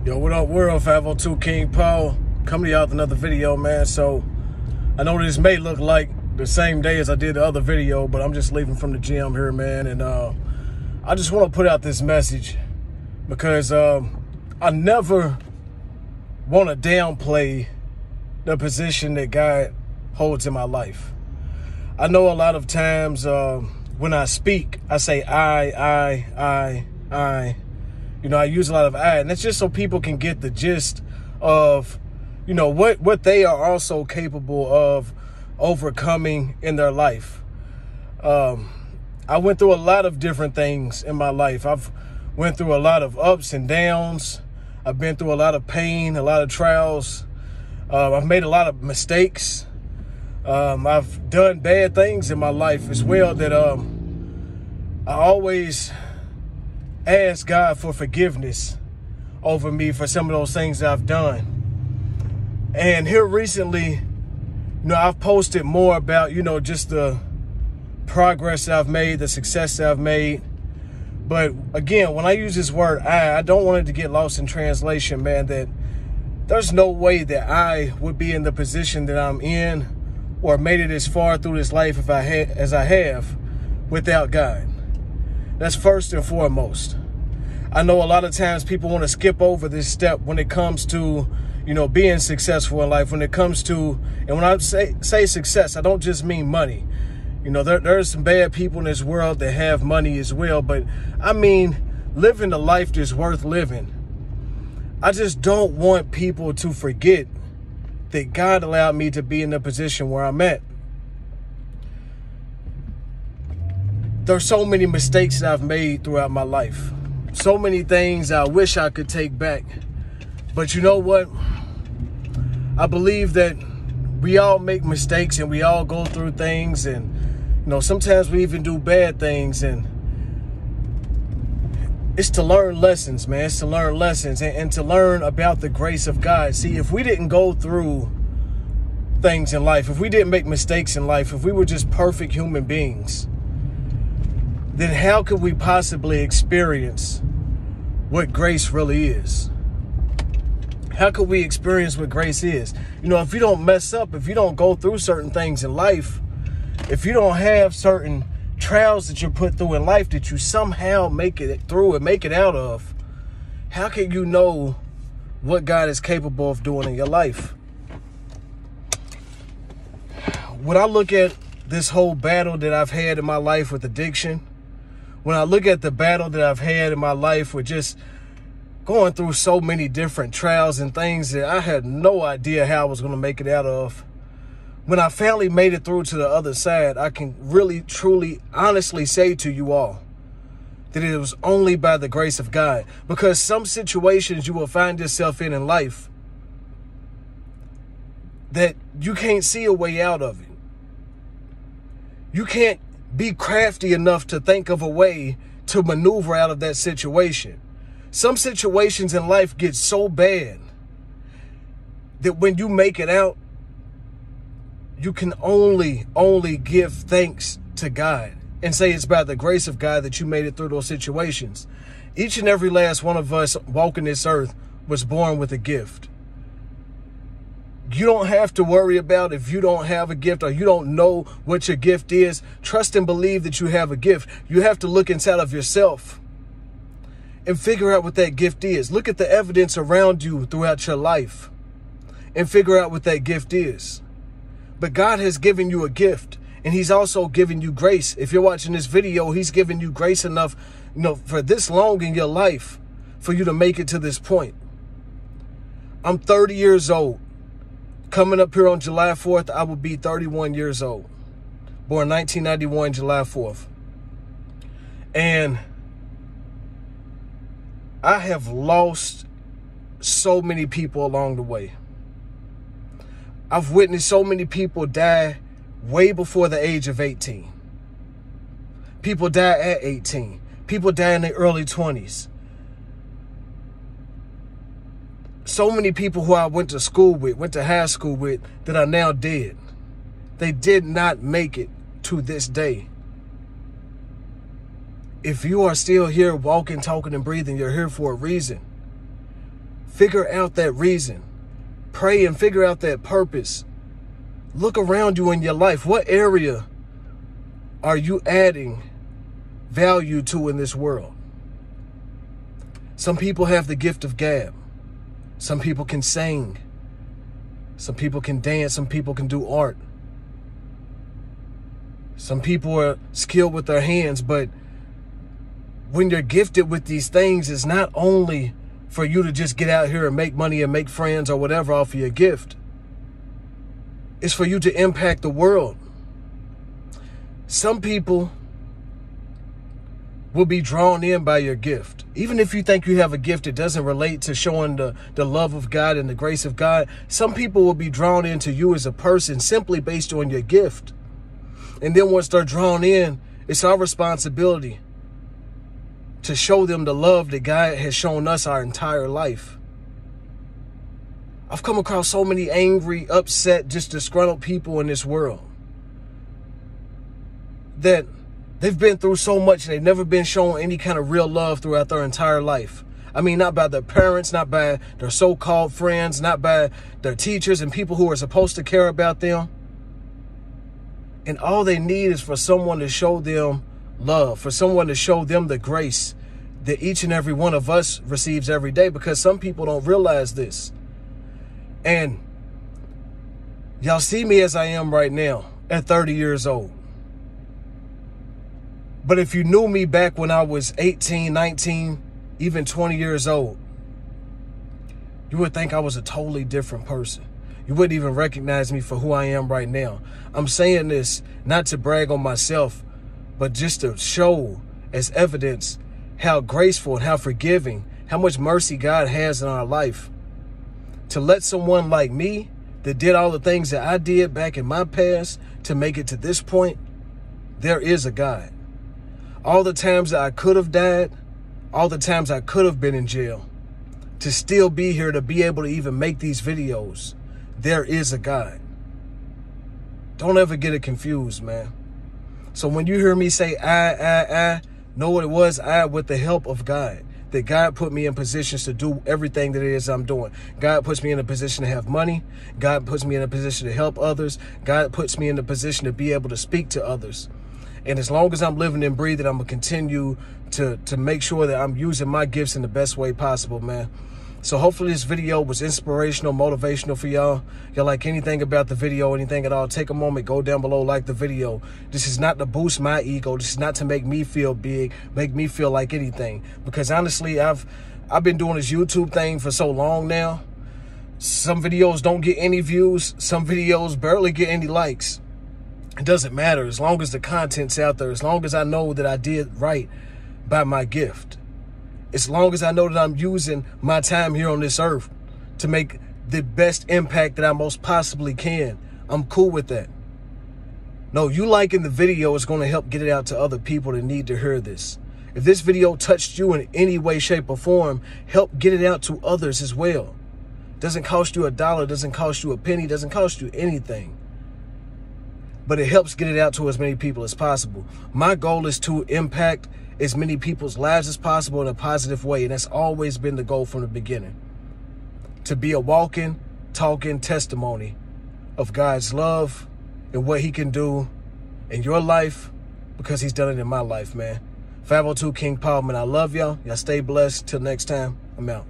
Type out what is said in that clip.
Yo, what up, world? 502 King Paul coming to y'all with another video, man. So I know this may look like the same day as I did the other video, but I'm just leaving from the gym here, man. And I just want to put out this message because I never want to downplay the position that God holds in my life. I know a lot of times when I speak, I say I. You know, I use a lot of I, and that's just so people can get the gist of, you know, what they are also capable of overcoming in their life. I went through a lot of different things in my life. I've went through a lot of ups and downs. I've been through a lot of pain, a lot of trials. I've made a lot of mistakes. I've done bad things in my life as well that I always ask God for forgiveness over me for some of those things that I've done. And here recently, you know, I've posted more about, you know, just the progress that I've made, the success that I've made. But again, when I use this word I don't want it to get lost in translation, man, that there's no way that I would be in the position that I'm in or made it as far through this life as I have without God. That's first and foremost. I know a lot of times people want to skip over this step when it comes to, you know, being successful in life. When it comes to, and when I say success, I don't just mean money. You know, there's some bad people in this world that have money as well. But I mean, living the life that's worth living. I just don't want people to forget that God allowed me to be in the position where I'm at. There's so many mistakes that I've made throughout my life. So many things I wish I could take back. But you know what? I believe that we all make mistakes and we all go through things. And, you know, sometimes we even do bad things. And it's to learn lessons, man. It's to learn lessons and to learn about the grace of God. See, if we didn't go through things in life, if we didn't make mistakes in life, if we were just perfect human beings, then how could we possibly experience what grace really is? How could we experience what grace is? You know, if you don't mess up, if you don't go through certain things in life, if you don't have certain trials that you're put through in life that you somehow make it through and make it out of, how can you know what God is capable of doing in your life? When I look at this whole battle that I've had in my life with addiction, when I look at the battle that I've had in my life with just going through so many different trials and things that I had no idea how I was going to make it out of, when I finally made it through to the other side, I can really, truly, honestly say to you all that it was only by the grace of God. Because some situations you will find yourself in life that you can't see a way out of it. You can't be crafty enough to think of a way to maneuver out of that situation. Some situations in life get so bad that when you make it out, you can only give thanks to God and say it's by the grace of God that you made it through those situations. Each and every last one of us walking this earth was born with a gift. You don't have to worry about if you don't have a gift or you don't know what your gift is. Trust and believe that you have a gift. You have to look inside of yourself and figure out what that gift is. Look at the evidence around you throughout your life and figure out what that gift is. But God has given you a gift, and he's also given you grace. If you're watching this video, he's given you grace enough, you know, for this long in your life for you to make it to this point. I'm 30 years old. Coming up here on July 4th, I will be 31 years old. Born 1991, July 4th. And I have lost so many people along the way. I've witnessed so many people die way before the age of 18. People die at 18. People die in their early 20s. So many people who I went to school with, went to high school with, that are now dead. They did not make it to this day. If you are still here walking, talking, and breathing, you're here for a reason. Figure out that reason. Pray and figure out that purpose. Look around you in your life. What area are you adding value to in this world? Some people have the gift of gab. Some people can sing. Some people can dance. Some people can do art. Some people are skilled with their hands, but when you're gifted with these things, it's not only for you to just get out here and make money and make friends or whatever off of your gift. It's for you to impact the world. Some people will be drawn in by your gift. Even if you think you have a gift that doesn't relate to showing the love of God and the grace of God, some people will be drawn into you as a person simply based on your gift. And then once they're drawn in, it's our responsibility to show them the love that God has shown us our entire life. I've come across so many angry, upset, just disgruntled people in this world that they've been through so much and they've never been shown any kind of real love throughout their entire life. I mean, not by their parents, not by their so-called friends, not by their teachers and people who are supposed to care about them. And all they need is for someone to show them love, for someone to show them the grace that each and every one of us receives every day, because some people don't realize this. And y'all see me as I am right now at 30 years old. But if you knew me back when I was 18, 19, even 20 years old, you would think I was a totally different person. You wouldn't even recognize me for who I am right now. I'm saying this not to brag on myself, but just to show as evidence how graceful and how forgiving, how much mercy God has in our life. To let someone like me that did all the things that I did back in my past to make it to this point, there is a God. All the times that I could have died, all the times I could have been in jail, to still be here, to be able to even make these videos, there is a God. Don't ever get it confused, man. So when you hear me say I, know what it was, I, with the help of God, that God put me in positions to do everything that it is I'm doing. God puts me in a position to have money. God puts me in a position to help others. God puts me in a position to be able to speak to others. And as long as I'm living and breathing, I'm going to continue to make sure that I'm using my gifts in the best way possible, man. So hopefully this video was inspirational, motivational for y'all. Y'all like anything about the video, anything at all, take a moment, go down below, like the video. This is not to boost my ego. This is not to make me feel big, make me feel like anything. Because honestly, I've been doing this YouTube thing for so long now. Some videos don't get any views. Some videos barely get any likes. It doesn't matter as long as the content's out there, as long as I know that I did right by my gift. As long as I know that I'm using my time here on this earth to make the best impact that I most possibly can, I'm cool with that. No, you liking the video is going to help get it out to other people that need to hear this. If this video touched you in any way, shape, or form, help get it out to others as well. Doesn't cost you $1, doesn't cost you a penny, doesn't cost you anything. But it helps get it out to as many people as possible. My goal is to impact as many people's lives as possible in a positive way. And that's always been the goal from the beginning. To be a walking, talking testimony of God's love and what he can do in your life because he's done it in my life, man. 502 King Paul, man, I love y'all. Y'all stay blessed. Till next time, I'm out.